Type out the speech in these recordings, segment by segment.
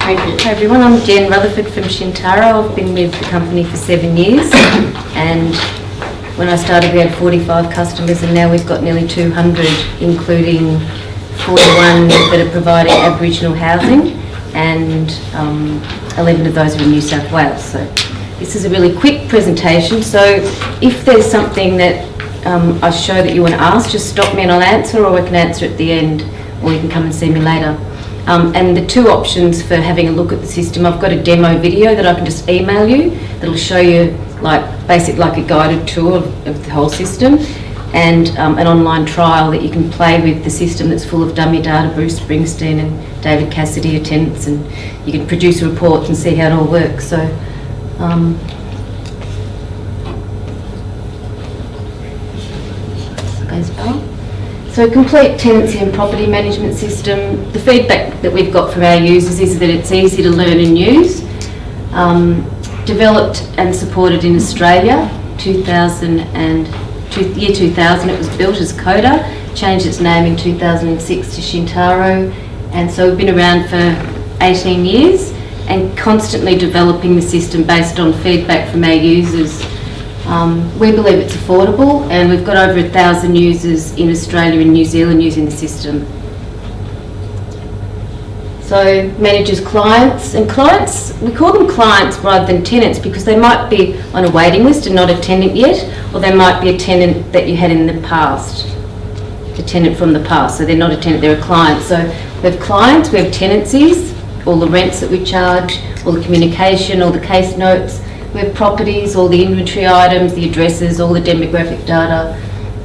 Hi everyone, I'm Jen Rutherford from Chintaro. I've been with the company for 7 years, and when I started we had 45 customers and now we've got nearly 200, including 41 that are providing Aboriginal housing, and 11 of those are in New South Wales. So this is a really quick presentation, so if there's something that I show that you want to ask, just stop me and I'll answer, or I can answer at the end, or you can come and see me later. And the two options for having a look at the system, I've got a demo video that I can just email you that'll show you like a guided tour of the whole system, and an online trial that you can play with the system that's full of dummy data, Bruce Springsteen and David Cassidy are tenants, and you can produce a report and see how it all works. So So complete tenancy and property management system. The feedback that we've got from our users is that it's easy to learn and use. Developed and supported in Australia, 2000 it was built as Coda, changed its name in 2006 to Chintaro, and so we've been around for 18 years and constantly developing the system based on feedback from our users. We believe it's affordable, and we've got over 1,000 users in Australia and New Zealand using the system. So manages clients, and clients, we call them clients rather than tenants because they might be on a waiting list and not a tenant yet, or they might be a tenant that you had in the past, a tenant from the past, so they're not a tenant, they're a client. So we have clients, we have tenancies, all the rents that we charge, all the communication, all the case notes. We have properties, all the inventory items, the addresses, all the demographic data,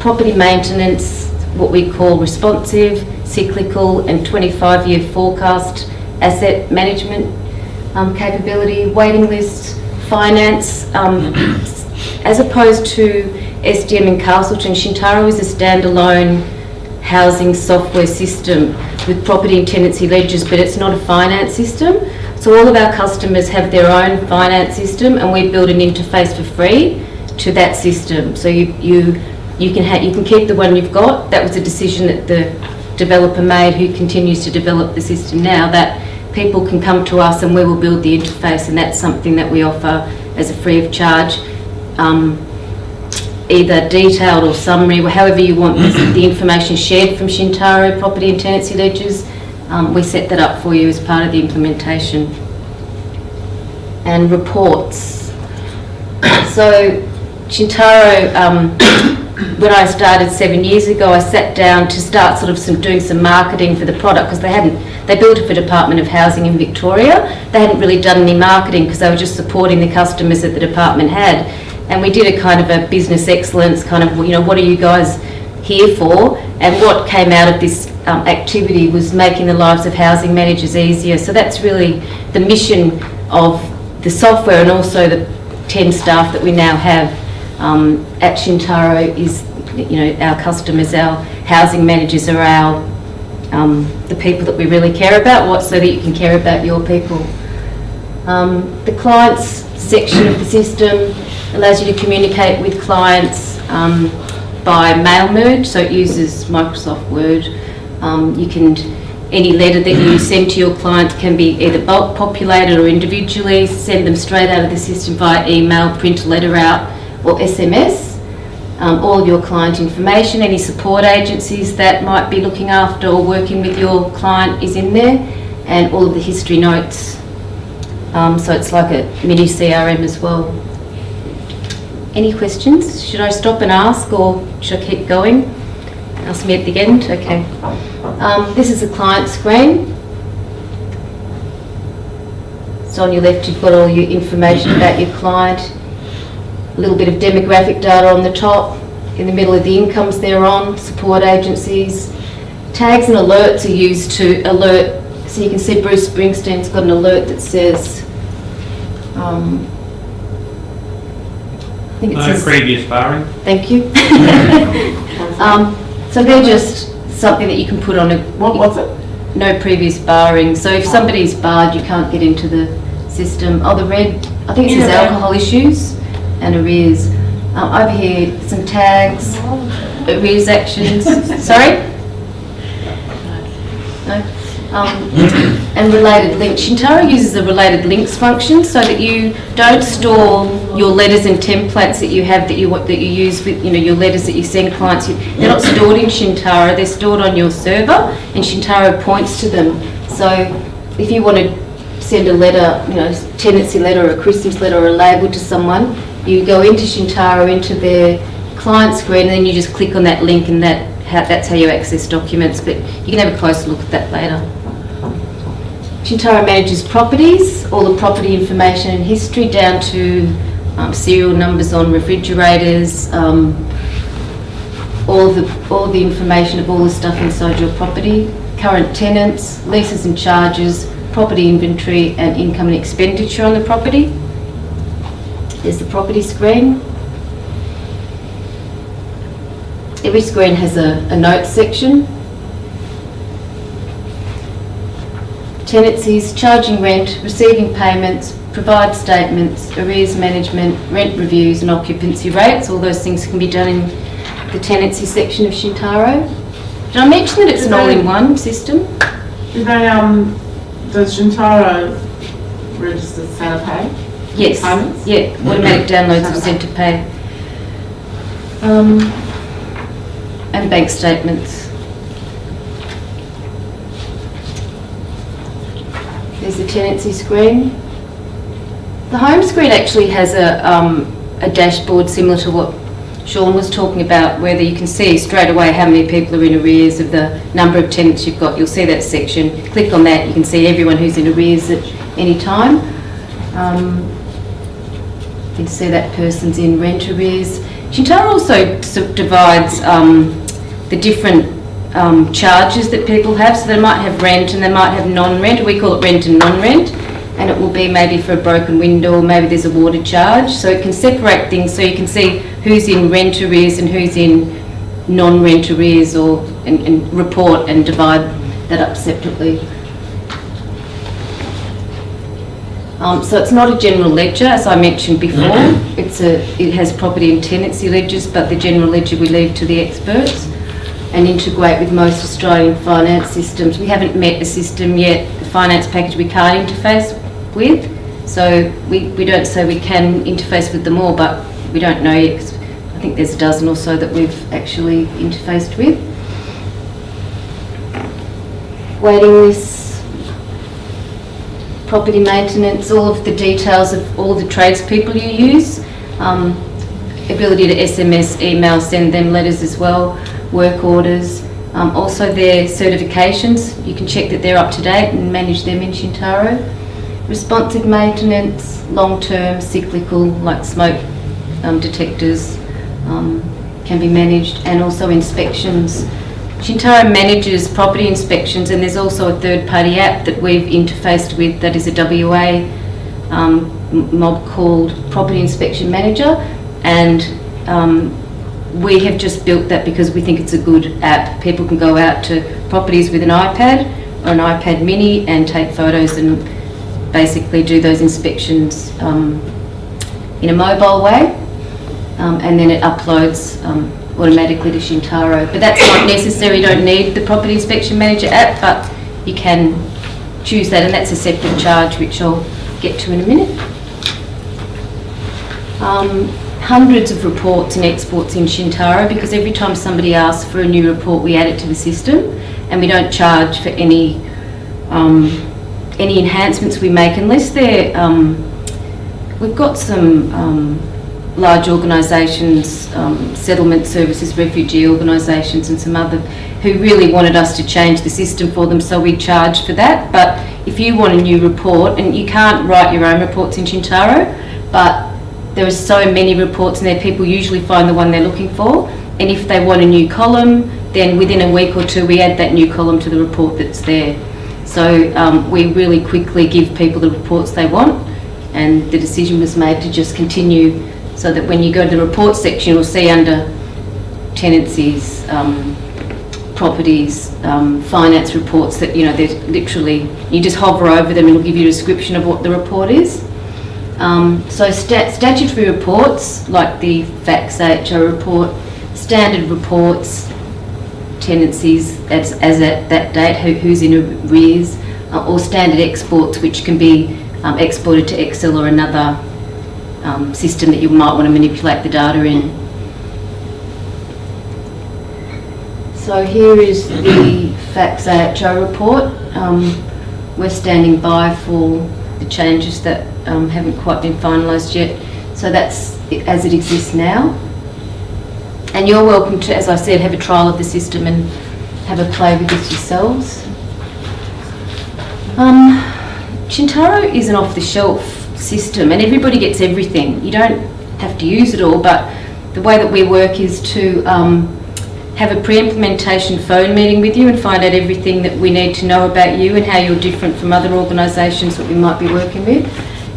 property maintenance, what we call responsive, cyclical and 25-year forecast asset management capability, waiting lists, finance. As opposed to SDM in Castleton, Chintaro is a standalone housing software system with property and tenancy ledgers, but it's not a finance system. So all of our customers have their own finance system, and we build an interface for free to that system. So you can keep the one you've got. That was a decision that the developer made, who continues to develop the system now, that people can come to us and we will build the interface, and that's something that we offer as a free of charge, either detailed or summary, or however you want the information shared from Chintaro property and tenancy ledgers. We set that up for you as part of the implementation. And reports. So Chintaro, when I started 7 years ago, I sat down to start doing some marketing for the product, because they built it for Department of Housing in Victoria. They hadn't really done any marketing because they were just supporting the customers that the department had. And we did a kind of a business excellence kind of, what are you guys here for? And what came out of this activity was making the lives of housing managers easier. So that's really the mission of the software, and also the 10 staff that we now have at Chintaro is, our customers, our housing managers are the people that we really care about, so that you can care about your people. The clients section of the system allows you to communicate with clients by mail merge, so it uses Microsoft Word. Any letter that you send to your client can be either bulk populated or individually. Send them straight out of the system via email, print a letter out, or SMS. All of your client information, any support agencies that might be looking after or working with your client is in there, and all of the history notes. So it's like a mini CRM as well. Any questions? Should I stop and ask, or should I keep going? Ask me at the end? Okay. This is the client screen. So on your left you've got all your information about your client, a little bit of demographic data on the top, in the middle of the incomes they're on, support agencies. Tags and alerts are used to alert, so you can see Bruce Springsteen's got an alert that says, I think it says... previous barring. Thank you. So they're just something that you can put on a... What's it? No previous barring. So if somebody's barred, you can't get into the system. Oh, the red, I think it says alcohol issues and arrears. Over here, some tags, arrears actions. Sorry? No? And related links. Chintaro uses the related links function so that you don't store your letters and templates that you have that you use with your letters that you send clients. They're not stored in Chintaro. They're stored on your server, and Chintaro points to them. So if you want to send a letter, tenancy letter or a Christmas letter or a label to someone, you go into Chintaro, into their client screen, and then you just click on that link, and that's how you access documents. But you can have a closer look at that later. Chintaro manages properties, all the property information and history down to serial numbers on refrigerators, all the information of all the stuff inside your property, current tenants, leases and charges, property inventory and income and expenditure on the property. There's the property screen. Every screen has a notes section. Tenancies, charging rent, receiving payments, provide statements, arrears management, rent reviews and occupancy rates. All those things can be done in the tenancy section of Chintaro. Did I mention that it's an all-in-one system? Does Chintaro register Centrepay? Yes. Payments? Yeah, automatic downloads of Centrepay. And bank statements. There's the tenancy screen. The home screen actually has a dashboard similar to what Sean was talking about, where you can see straight away how many people are in arrears of the number of tenants you've got. You'll see that section. Click on that, you can see everyone who's in arrears at any time. You can see that person's in rent arrears. Chintaro also divides the different charges that people have. So they might have rent and they might have non-rent. We call it rent and non-rent. And it will be maybe for a broken window, or maybe there's a water charge. So it can separate things so you can see who's in rent arrears and who's in non-rent arrears, and report and divide that up separately. So it's not a general ledger, as I mentioned before. It has property and tenancy ledgers, but the general ledger we leave to the experts and integrate with most Australian finance systems. We haven't met a system yet, the finance package we can't interface with. So we don't say we can interface with them all, but we don't know yet, 'cause I think there's a dozen or so that we've actually interfaced with. Waiting lists, property maintenance, all of the details of all the tradespeople you use, ability to SMS, email, send them letters as well, work orders, also their certifications. You can check that they're up to date and manage them in Chintaro. Responsive maintenance, long-term, cyclical, like smoke detectors can be managed, and also inspections. Chintaro manages property inspections, and there's also a third-party app that we've interfaced with that is a WA mob called Property Inspection Manager, and we have just built that because we think it's a good app. People can go out to properties with an iPad or an iPad mini and take photos and basically do those inspections in a mobile way, and then it uploads automatically to Chintaro. But that's not necessary. You don't need the Property Inspection Manager app, but you can choose that, and that's a separate charge, which I'll get to in a minute. Hundreds of reports and exports in Chintaro, because every time somebody asks for a new report, we add it to the system, and we don't charge for any enhancements we make unless they're. We've got some large organisations, settlement services, refugee organisations, and some other who really wanted us to change the system for them, so we charge for that. But if you want a new report, and you can't write your own reports in Chintaro, but there are so many reports in there, people usually find the one they're looking for, and if they want a new column, then within a week or two we add that new column to the report that's there. So we really quickly give people the reports they want, and the decision was made to just continue, so that when you go to the report section, you'll see under tenancies, properties, finance reports that, there's literally, you just hover over them and it'll give you a description of what the report is. So statutory reports, like the FACS AHO report, standard reports, tenancies as at that date, who's in arrears, or standard exports which can be exported to Excel or another system that you might want to manipulate the data in. So here is the FACTS AHO report. We're standing by for the changes that haven't quite been finalised yet. So that's as it exists now. And you're welcome to, as I said, have a trial of the system and have a play with this yourselves. Chintaro is an off-the-shelf system and everybody gets everything. You don't have to use it all, but the way that we work is to have a pre-implementation phone meeting with you and find out everything that we need to know about you and how you're different from other organisations that we might be working with.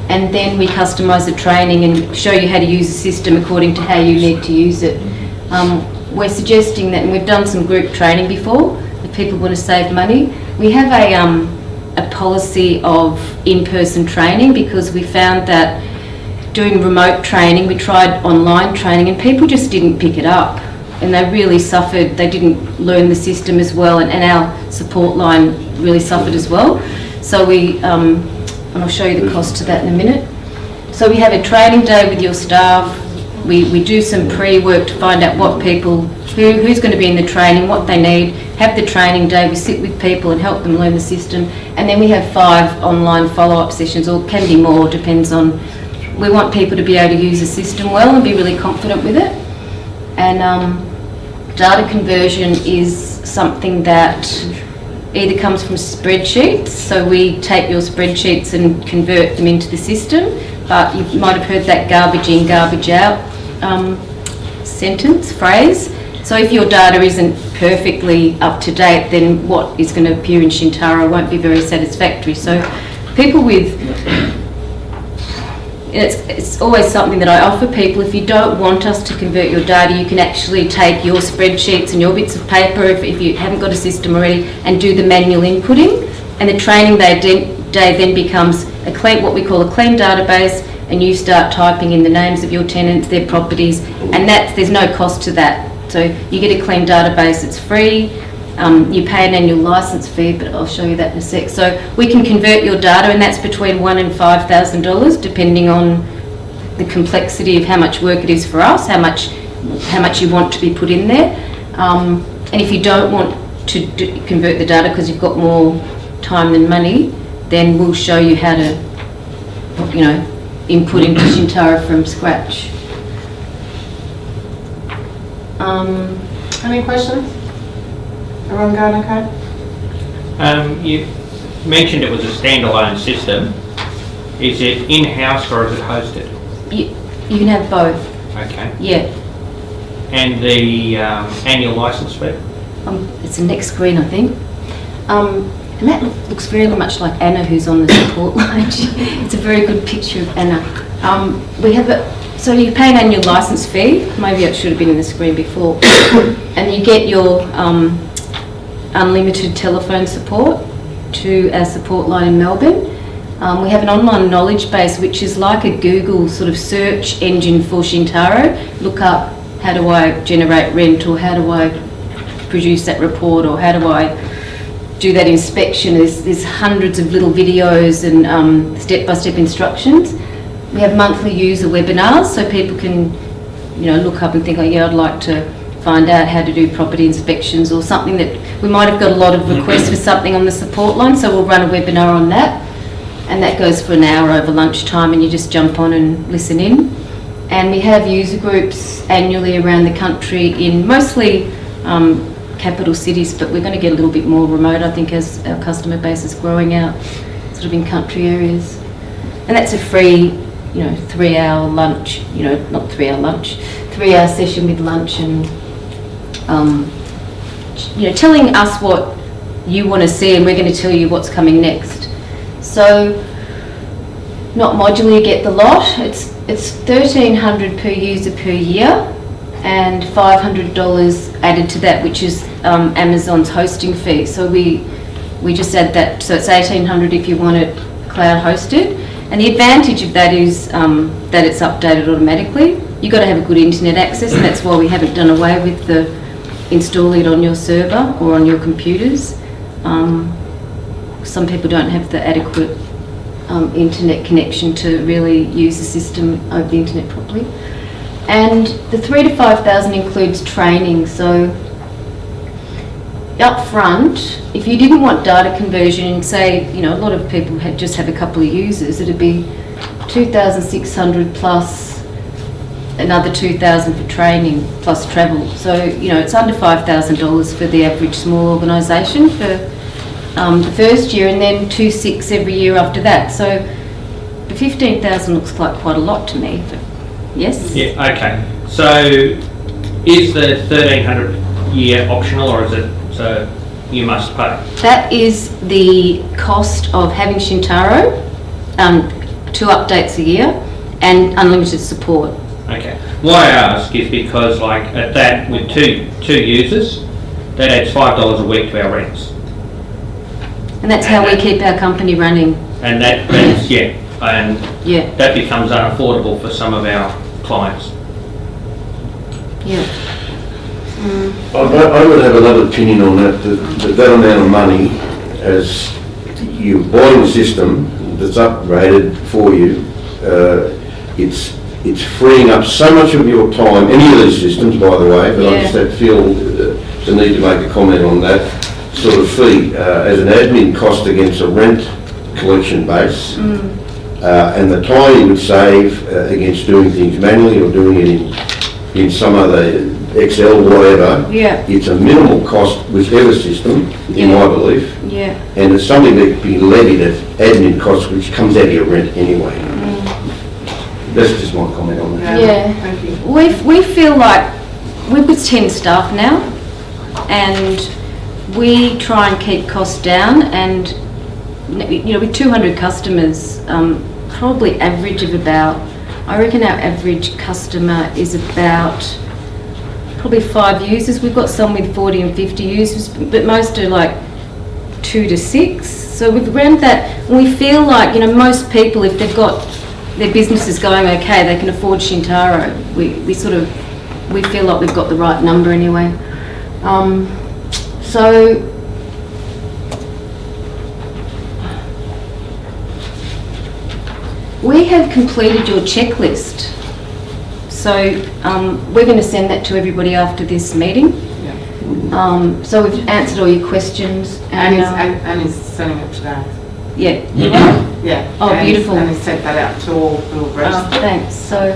And then we customise the training and show you how to use the system according to how you need to use it. We're suggesting that, and we've done some group training before, if people want to save money. We have a policy of in-person training because we found that doing remote training, we tried online training and people just didn't pick it up. And they really suffered. They didn't learn the system as well, and our support line really suffered as well. So we, and I'll show you the cost to that in a minute. So we have a training day with your staff. We do some pre-work to find out what people, who's going to be in the training, what they need, have the training day, we sit with people and help them learn the system. And then we have 5 online follow-up sessions, or can be more, depends on, we want people to be able to use the system well and be really confident with it. And data conversion is something that either comes from spreadsheets, so we take your spreadsheets and convert them into the system, but you might have heard that garbage in, garbage out phrase. So if your data isn't perfectly up to date, then what is going to appear in Chintaro won't be very satisfactory. So people with, it's always something that I offer people. If you don't want us to convert your data, you can actually take your spreadsheets and your bits of paper, if you haven't got a system already, and do the manual inputting. And the training day then becomes what we call a clean database, and you start typing in the names of your tenants, their properties, and there's no cost to that. So you get a clean database, it's free. You pay an annual licence fee, but I'll show you that in a sec. So we can convert your data, and that's between $1,000 and $5,000, depending on the complexity of how much work it is for us, how much you want to be put in there. And if you don't want to convert the data because you've got more time than money, then we'll show you how to, input into Chintaro from scratch. Any questions? Everyone going okay? You mentioned it was a standalone system. Is it in-house or is it hosted? You can have both. Okay. Yeah. And the annual licence fee? It's the next screen, I think. And that looks very much like Anna, who's on the support line. It's a very good picture of Anna. We have so you pay an annual licence fee. Maybe it should have been in the screen before. And you get your unlimited telephone support to our support line in Melbourne. We have an online knowledge base which is like a Google sort of search engine for Chintaro. Look up, how do I generate rent, or how do I produce that report, or how do I do that inspection. There's hundreds of little videos and step-by-step instructions. We have monthly user webinars, so people can look up and think, oh yeah, I'd like to find out how to do property inspections, or something that we might have got a lot of requests for something on the support line, so we'll run a webinar on that, and that goes for an hour over lunchtime, and you just jump on and listen in. And we have user groups annually around the country in mostly capital cities, but we're going to get a little bit more remote, I think, as our customer base is growing out sort of in country areas. And that's a free 3-hour lunch, not 3-hour lunch, 3-hour session with lunch, and telling us what you want to see, and we're going to tell you what's coming next. So not modular, you get the lot. It's $1,300 per user per year, and $500 added to that, which is Amazon's hosting fee. So we just add that, so it's $1,800 if you want it cloud hosted. And the advantage of that is that it's updated automatically. You've got to have a good internet access, and that's why we haven't done away with the install it on your server or on your computers. Some people don't have the adequate internet connection to really use the system over the internet properly. And the 3,000 to 5,000 includes training. So up front, if you didn't want data conversion, say, you know, a lot of people just have a couple of users, it'd be 2,600 plus another 2,000 for training plus travel. So, you know, it's under $5,000 for the average small organisation for the first year, and then 2,600 every year after that. So the 15,000 looks like quite a lot to me. But yes? Yeah, okay. So is the 1,300 year optional, or is it so you must pay? That is the cost of having Chintaro, 2 updates a year and unlimited support. Okay. Why I ask is because, like, at that, with two users, that adds $5 a week to our rents. And that's how we keep our company running. And that's yeah, and Yeah. that becomes unaffordable for some of our clients. Yeah. I would have another opinion on that, that amount of money, as you're buying a system that's upgraded for you, it's freeing up so much of your time, any of these systems, by the way, but I just feel the need to make a comment on that sort of fee as an admin cost against a rent collection base, and the time you would save against doing things manually or doing it in some other Excel, whatever. Yeah. It's a minimal cost whichever system, in my belief. Yeah. And it's something that can be levied at admin costs, which comes out of your rent anyway. That's just my comment on that. Yeah. Thank you. We feel like we've got 10 staff now, and we try and keep costs down, and you know, with 200 customers, probably average of about, I reckon our average customer is about probably 5 users. We've got some with 40 and 50 users, but most are like 2 to 6. So we've around that, and we feel like, you know, most people, if they've got their business is going okay, they can afford Chintaro. We feel like we've got the right number anyway. So we have completed your checklist. So we're going to send that to everybody after this meeting. Yeah. So we've answered all your questions. And he's sending it today. Yeah. Yeah. Oh, and beautiful. And he sent that out to all the rest. Thanks. So,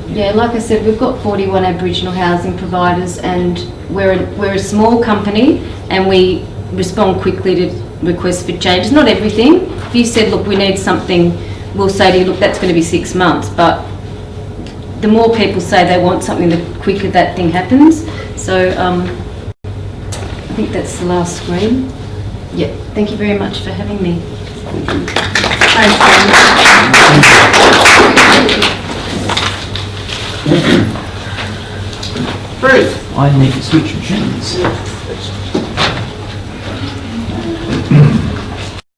yeah, like I said, we've got 41 Aboriginal housing providers, and we're a small company, and we respond quickly to requests for changes. Not everything. If you said, look, we need something, we'll say to you, look, that's going to be 6 months. But the more people say they want something, the quicker that thing happens. So I think that's the last screen. Yeah, thank you very much for having me. Thanks, Bruce. I need to switch machines.